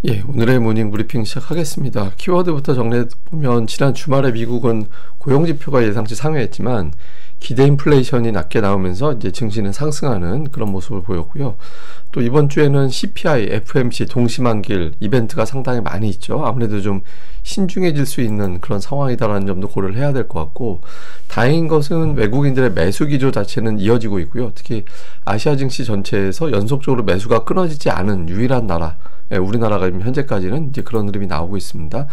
예, 오늘의 모닝 브리핑 시작하겠습니다. 키워드부터 정리해보면 지난 주말에 미국은 고용지표가 예상치 상회했지만 기대 인플레이션이 낮게 나오면서 이제 증시는 상승하는 그런 모습을 보였고요. 또 이번 주에는 CPI, FOMC 동시만길 이벤트가 상당히 많이 있죠. 아무래도 좀 신중해질 수 있는 그런 상황이다라는 점도 고려를 해야 될 것 같고, 다행인 것은 외국인들의 매수 기조 자체는 이어지고 있고요. 특히 아시아 증시 전체에서 연속적으로 매수가 끊어지지 않은 유일한 나라, 우리나라가 현재까지는 이제 그런 흐름이 나오고 있습니다.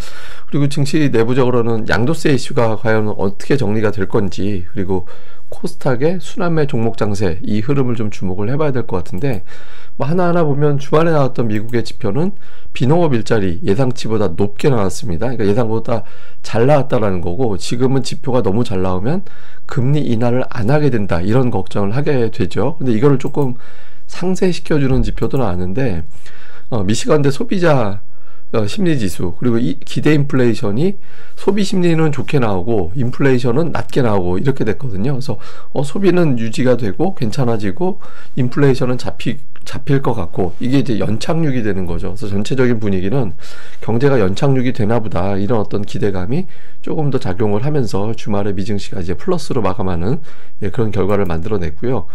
그리고 증시 내부적으로는 양도세 이슈가 과연 어떻게 정리가 될 건지, 그리고 코스닥의 순환매 종목 장세, 이 흐름을 좀 주목을 해봐야 될 것 같은데, 뭐 하나하나 보면 주말에 나왔던 미국의 지표는 비농업 일자리 예상치보다 높게 나왔습니다. 그러니까 예상보다 잘 나왔다라는 거고, 지금은 지표가 너무 잘 나오면 금리 인하를 안 하게 된다, 이런 걱정을 하게 되죠. 근데 이거를 조금 상쇄시켜주는 지표도 나왔는데, 미시간대 소비자 심리지수, 그리고 이 기대 인플레이션이 소비 심리는 좋게 나오고 인플레이션은 낮게 나오고 이렇게 됐거든요. 그래서 소비는 유지가 되고 괜찮아지고 인플레이션은 잡힐 것 같고, 이게 이제 연착륙이 되는 거죠. 그래서 전체적인 분위기는 경제가 연착륙이 되나 보다, 이런 어떤 기대감이 조금 더 작용을 하면서 주말에 미증시가 이제 플러스로 마감하는 그런 결과를 만들어냈고요.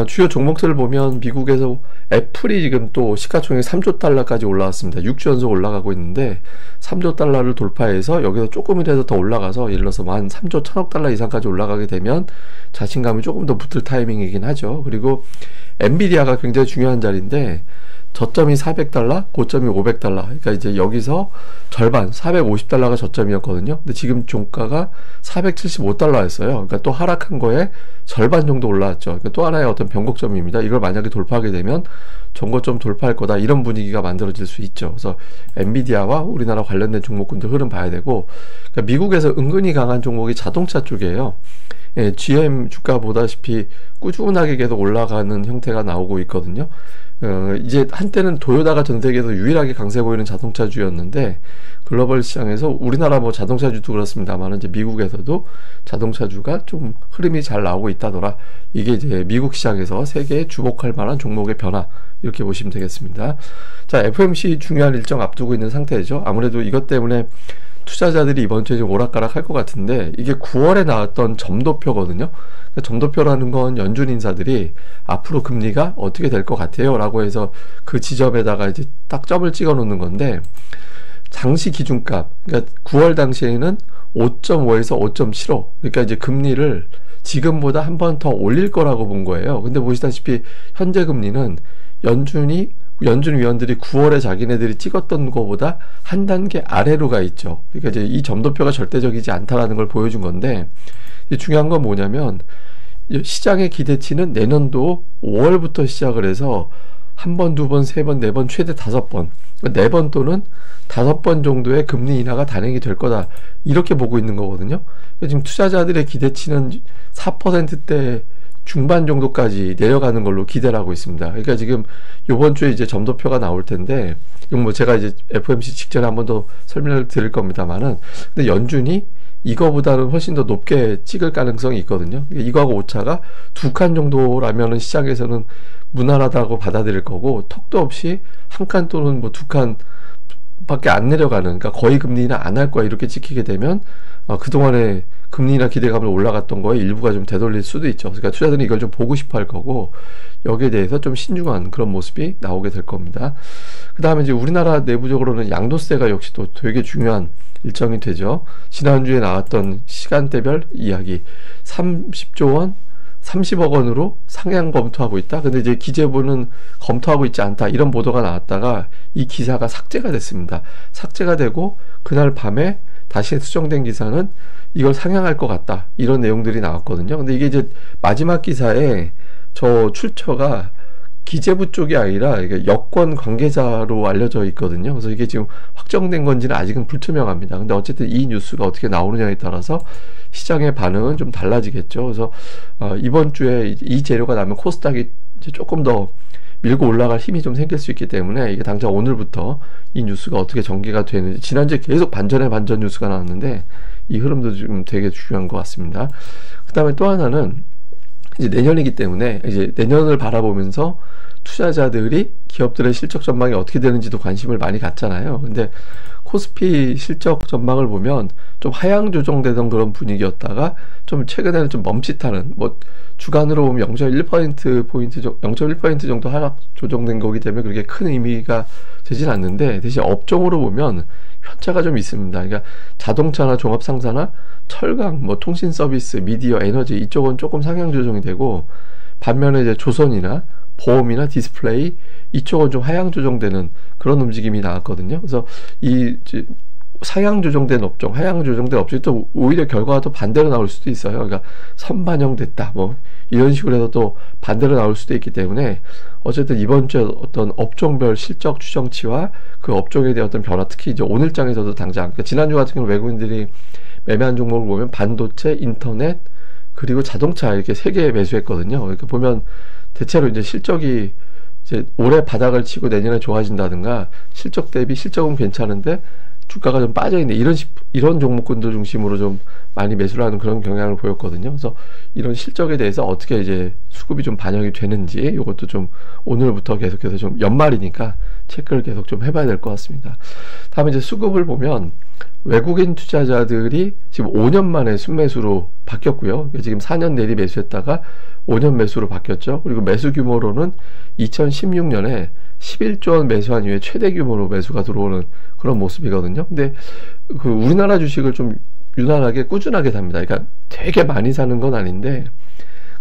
주요 종목들을 보면 미국에서 애플이 지금 또 시가총액 3조 달러까지 올라왔습니다. 6주 연속 올라가고 있는데 3조 달러를 돌파해서 여기서 조금이라도 더 올라가서 예를 들어서 한 3조 1000억 달러 이상까지 올라가게 되면 자신감이 조금 더 붙을 타이밍이긴 하죠. 그리고 엔비디아가 굉장히 중요한 자리인데 저점이 400달러, 고점이 500달러. 그러니까 이제 여기서 절반, 450달러가 저점이었거든요. 근데 지금 종가가 475달러였어요. 그러니까 또 하락한 거에 절반 정도 올라왔죠. 그러니까 또 하나의 어떤 변곡점입니다. 이걸 만약에 돌파하게 되면 전고점 돌파할 거다, 이런 분위기가 만들어질 수 있죠. 그래서 엔비디아와 우리나라 관련된 종목군들 흐름 봐야 되고, 그러니까 미국에서 은근히 강한 종목이 자동차 쪽이에요. GM 주가 보다시피 꾸준하게 계속 올라가는 형태가 나오고 있거든요. 이제 한때는 도요타가 전 세계에서 유일하게 강세 보이는 자동차주였는데, 글로벌 시장에서 우리나라 뭐 자동차주도 그렇습니다만 이제 미국에서도 자동차주가 좀 흐름이 잘 나오고 있다더라. 이게 이제 미국 시장에서 세계에 주목할 만한 종목의 변화, 이렇게 보시면 되겠습니다. 자, FOMC 중요한 일정 앞두고 있는 상태죠. 아무래도 이것 때문에 투자자들이 이번 주에 좀 오락가락 할 것 같은데, 이게 9월에 나왔던 점도표거든요. 그러니까 점도표라는 건 연준 인사들이 앞으로 금리가 어떻게 될 것 같아요 라고 해서 그 지점에다가 이제 딱 점을 찍어 놓는 건데, 당시 기준값, 그러니까 9월 당시에는 5.5에서 5.75, 그러니까 이제 금리를 지금보다 한 번 더 올릴 거라고 본 거예요. 근데 보시다시피 현재 금리는 연준 위원들이 9월에 자기네들이 찍었던 것보다 한 단계 아래로 가 있죠. 그러니까 이제 이 점도표가 절대적이지 않다라는 걸 보여준 건데, 중요한 건 뭐냐면 시장의 기대치는 내년도 5월부터 시작을 해서 한 번, 두 번, 세 번, 네 번, 최대 5번, 4번 또는 5번 정도의 금리 인하가 단행이 될 거다, 이렇게 보고 있는 거거든요. 지금 투자자들의 기대치는 4%대 중반 정도까지 내려가는 걸로 기대를 하고 있습니다. 그러니까 지금 요번 주에 이제 점도표가 나올 텐데, 이건 뭐 제가 이제 FOMC 직전에 한 번 더 설명을 드릴 겁니다만은, 근데 연준이 이거보다는 훨씬 더 높게 찍을 가능성이 있거든요. 이거하고 오차가 2칸 정도라면은 시장에서는 무난하다고 받아들일 거고, 턱도 없이 1칸 또는 뭐 2칸 밖에 안 내려가는, 그러니까 거의 금리나 안 할 거야, 이렇게 찍히게 되면 그동안에 금리나 기대감을 올라갔던 거에 일부가 좀 되돌릴 수도 있죠. 그러니까 투자들은 이걸 좀 보고 싶어 할 거고, 여기에 대해서 좀 신중한 그런 모습이 나오게 될 겁니다. 그 다음에 이제 우리나라 내부적으로는 양도세가 역시 또 되게 중요한 일정이 되죠. 지난주에 나왔던 시간대별 이야기, 30조 원, 30억 원으로 상향 검토하고 있다. 근데 이제 기재부는 검토하고 있지 않다, 이런 보도가 나왔다가 이 기사가 삭제가 됐습니다. 삭제가 되고 그날 밤에 다시 수정된 기사는 이걸 상향할 것 같다, 이런 내용들이 나왔거든요. 근데 이게 이제 마지막 기사에 저 출처가 기재부 쪽이 아니라 이게 여권 관계자로 알려져 있거든요. 그래서 이게 지금 확정된 건지는 아직은 불투명합니다. 근데 어쨌든 이 뉴스가 어떻게 나오느냐에 따라서 시장의 반응은 좀 달라지겠죠. 그래서 이번 주에 이 재료가 나면 코스닥이 이제 조금 더 밀고 올라갈 힘이 좀 생길 수 있기 때문에, 이게 당장 오늘부터 이 뉴스가 어떻게 전개가 되는지, 지난주에 계속 반전에 반전 뉴스가 나왔는데 이 흐름도 지금 되게 중요한 것 같습니다. 그 다음에 또 하나는 이제 내년이기 때문에 이제 내년을 바라보면서 투자자들이 기업들의 실적 전망이 어떻게 되는지도 관심을 많이 갖잖아요. 근데 코스피 실적 전망을 보면 좀 하향 조정되던 그런 분위기였다가 좀 최근에는 좀 멈칫하는, 뭐 주간으로 보면 0.1% 정도 하락 조정된 거기 때문에 그렇게 큰 의미가 되진 않는데, 대신 업종으로 보면 편차가 좀 있습니다. 그러니까 자동차나 종합상사나 철강, 뭐 통신 서비스, 미디어, 에너지 이쪽은 조금 상향 조정이 되고, 반면에 이제 조선이나 보험이나 디스플레이 이쪽은 좀 하향 조정되는 그런 움직임이 나왔거든요. 그래서 이 상향 조정된 업종, 하향 조정된 업종이 또 오히려 결과가 또 반대로 나올 수도 있어요. 그러니까 선반영됐다, 뭐 이런 식으로 해서 또 반대로 나올 수도 있기 때문에, 어쨌든 이번 주에 어떤 업종별 실적 추정치와 그 업종에 대한 어떤 변화, 특히 이제 오늘장에서도 당장, 그러니까 지난주 같은 경우 외국인들이 매매한 종목을 보면 반도체, 인터넷, 그리고 자동차 이렇게 세 개 매수했거든요. 그러니까 보면 대체로 이제 실적이 이제 올해 바닥을 치고 내년에 좋아진다든가, 실적 대비 실적은 괜찮은데 주가가 좀 빠져있는 이런 종목군들 중심으로 좀 많이 매수를 하는 그런 경향을 보였거든요. 그래서 이런 실적에 대해서 어떻게 이제 수급이 좀 반영이 되는지, 이것도 좀 오늘부터 계속해서 좀 연말이니까 체크를 계속 좀 해봐야 될 것 같습니다. 다음에 이제 수급을 보면 외국인 투자자들이 지금 5년 만에 순매수로 바뀌었고요. 지금 4년 내리 매수했다가 5년 매수로 바뀌었죠. 그리고 매수 규모로는 2016년에 11조 원 매수한 이후에 최대 규모로 매수가 들어오는 그런 모습이거든요. 근데 그 우리나라 주식을 좀 유난하게 꾸준하게 삽니다. 그러니까 되게 많이 사는 건 아닌데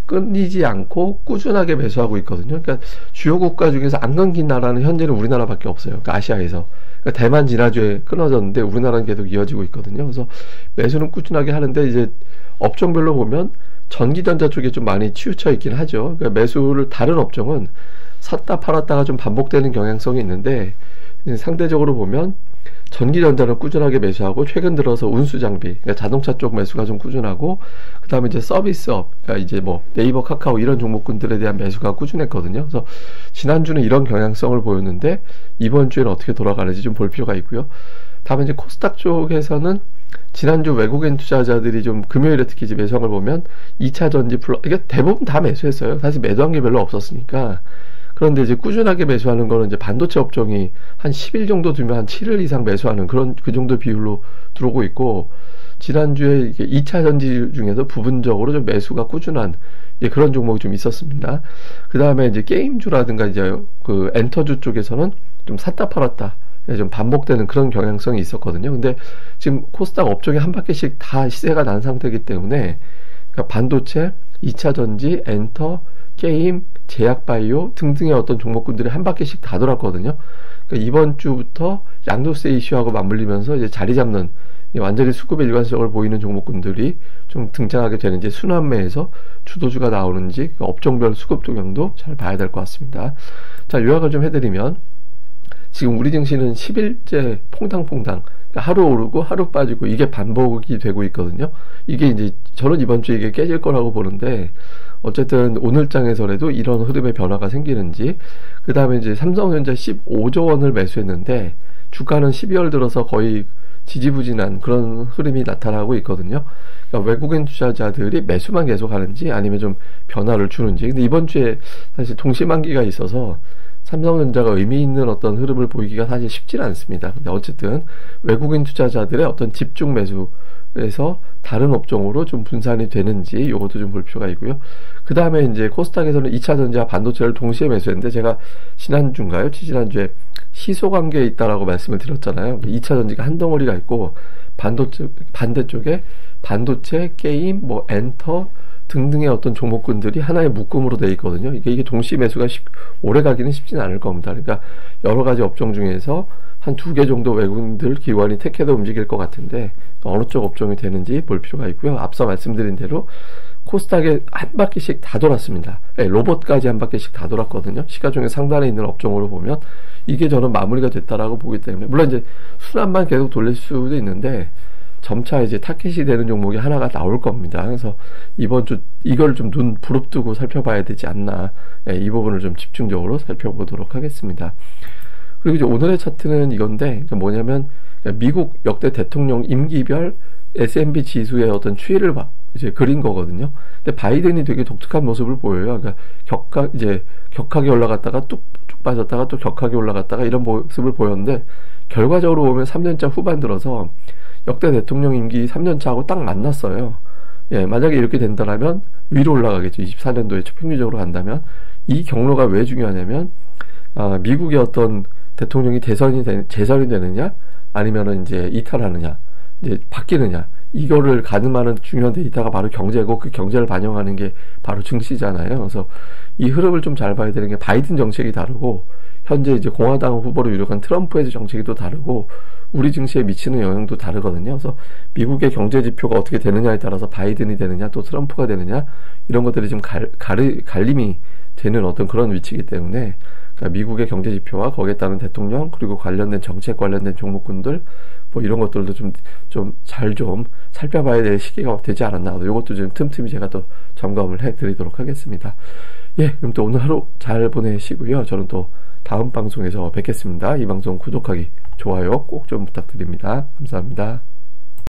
끊이지 않고 꾸준하게 매수하고 있거든요. 그러니까 주요 국가 중에서 안 끊긴 나라는 현재는 우리나라밖에 없어요. 그러니까 아시아에서. 그러니까 대만 지난주에 끊어졌는데 우리나라는 계속 이어지고 있거든요. 그래서 매수는 꾸준하게 하는데, 이제 업종별로 보면 전기전자 쪽에 좀 많이 치우쳐 있긴 하죠. 그러니까 매수를, 다른 업종은 샀다 팔았다가 좀 반복되는 경향성이 있는데, 상대적으로 보면 전기전자는 꾸준하게 매수하고, 최근 들어서 운수장비, 그러니까 자동차 쪽 매수가 좀 꾸준하고, 그 다음에 이제 서비스업, 그러니까 이제 뭐 네이버, 카카오 이런 종목군들에 대한 매수가 꾸준했거든요. 그래서 지난주는 이런 경향성을 보였는데, 이번 주에는 어떻게 돌아가는지 좀 볼 필요가 있고요. 다음에 이제 코스닥 쪽에서는 지난주 외국인 투자자들이 좀 금요일에 특히 이제 매수한 걸 보면 2차 전지 이게 대부분 다 매수했어요. 사실 매도한 게 별로 없었으니까. 그런데 이제 꾸준하게 매수하는 거는 이제 반도체 업종이 한 10일 정도 두면 한 7일 이상 매수하는 그 정도 비율로 들어오고 있고, 지난주에 이게 2차 전지 중에서 부분적으로 좀 매수가 꾸준한 그런 종목이 좀 있었습니다. 그 다음에 이제 게임주라든가 이제 그 엔터주 쪽에서는 좀 샀다 팔았다 좀 반복되는 그런 경향성이 있었거든요. 근데 지금 코스닥 업종이 한 바퀴씩 다 시세가 난 상태이기 때문에, 그러니까 반도체, 2차 전지, 엔터, 게임, 제약바이오 등등의 어떤 종목군들이 한 바퀴씩 다 돌았거든요. 그러니까 이번 주부터 양도세 이슈하고 맞물리면서 이제 자리 잡는, 완전히 수급의 일관성을 보이는 종목군들이 좀 등장하게 되는지, 순환매에서 주도주가 나오는지 업종별 수급 동향도 잘 봐야 될 것 같습니다. 자, 요약을 좀 해드리면, 지금 우리 증시는 10일째 퐁당퐁당, 그러니까 하루 오르고 하루 빠지고 이게 반복이 되고 있거든요. 이게 이제 저는 이번 주에 이게 깨질 거라고 보는데, 어쨌든 오늘장에서라도 이런 흐름의 변화가 생기는지, 그 다음에 이제 삼성전자 15조 원을 매수했는데 주가는 12월 들어서 거의 지지부진한 그런 흐름이 나타나고 있거든요. 그러니까 외국인 투자자들이 매수만 계속 하는지 아니면 좀 변화를 주는지. 근데 이번 주에 사실 동시만기가 있어서 삼성전자가 의미 있는 어떤 흐름을 보이기가 사실 쉽지는 않습니다. 근데 어쨌든 외국인 투자자들의 어떤 집중 매수에서 다른 업종으로 좀 분산이 되는지 이것도 좀 볼 필요가 있고요. 그 다음에 이제 코스닥에서는 2차 전지와 반도체를 동시에 매수했는데, 제가 지난주인가요? 지난주에 시소관계에 있다라고 말씀을 드렸잖아요. 2차 전지가 한 덩어리가 있고, 반대쪽에 반도체, 게임, 뭐 엔터 등등의 어떤 종목군들이 하나의 묶음으로 되어 있거든요. 이게 동시 매수가 오래 가기는 쉽지는 않을 겁니다. 그러니까 여러 가지 업종 중에서 한 2개 정도 외국인들 기관이 택해서 움직일 것 같은데, 어느 쪽 업종이 되는지 볼 필요가 있고요. 앞서 말씀드린 대로 코스닥에 한 바퀴씩 다 돌았습니다. 로봇까지 한 바퀴씩 다 돌았거든요. 시가총액 상단에 있는 업종으로 보면 이게 저는 마무리가 됐다라고 보기 때문에, 물론 이제 순환만 계속 돌릴 수도 있는데 점차 이제 타켓이 되는 종목이 하나가 나올 겁니다. 그래서 이번 주 이걸 좀 눈 부릅뜨고 살펴봐야 되지 않나, 이 부분을 좀 집중적으로 살펴보도록 하겠습니다. 그리고 이제 오늘의 차트는 이건데, 뭐냐면 미국 역대 대통령 임기별 S&P 지수의 어떤 추이를 이제 그린 거거든요. 근데 바이든이 되게 독특한 모습을 보여요. 그러니까 격하게 올라갔다가 뚝 빠졌다가 또 격하게 올라갔다가 이런 모습을 보였는데, 결과적으로 보면 3년차 후반 들어서 역대 대통령 임기 3년차하고 딱 만났어요. 예, 만약에 이렇게 된다면 위로 올라가겠죠. 24년도에 평균적으로 간다면. 이 경로가 왜 중요하냐면, 미국의 어떤 대통령이 재선이 되느냐, 아니면은 이제 이탈하느냐, 이제 바뀌느냐, 이거를 가늠하는 중요한 데이터가 바로 경제고, 그 경제를 반영하는 게 바로 증시잖아요. 그래서 이 흐름을 좀 잘 봐야 되는 게, 바이든 정책이 다르고, 현재 이제 공화당 후보로 유력한 트럼프의 정책이 또 다르고, 우리 증시에 미치는 영향도 다르거든요. 그래서 미국의 경제 지표가 어떻게 되느냐에 따라서 바이든이 되느냐, 또 트럼프가 되느냐, 이런 것들이 좀 갈림이 되는 어떤 그런 위치이기 때문에, 그러니까 미국의 경제 지표와 거기에 따른 대통령, 그리고 관련된 정책 관련된 종목군들, 뭐 이런 것들도 좀 살펴봐야 될 시기가 되지 않았나. 이것도 좀 틈틈이 제가 또 점검을 해드리도록 하겠습니다. 예, 그럼 또 오늘 하루 잘 보내시고요. 저는 또 다음 방송에서 뵙겠습니다. 이 방송 구독하기, 좋아요 꼭 좀 부탁드립니다. 감사합니다.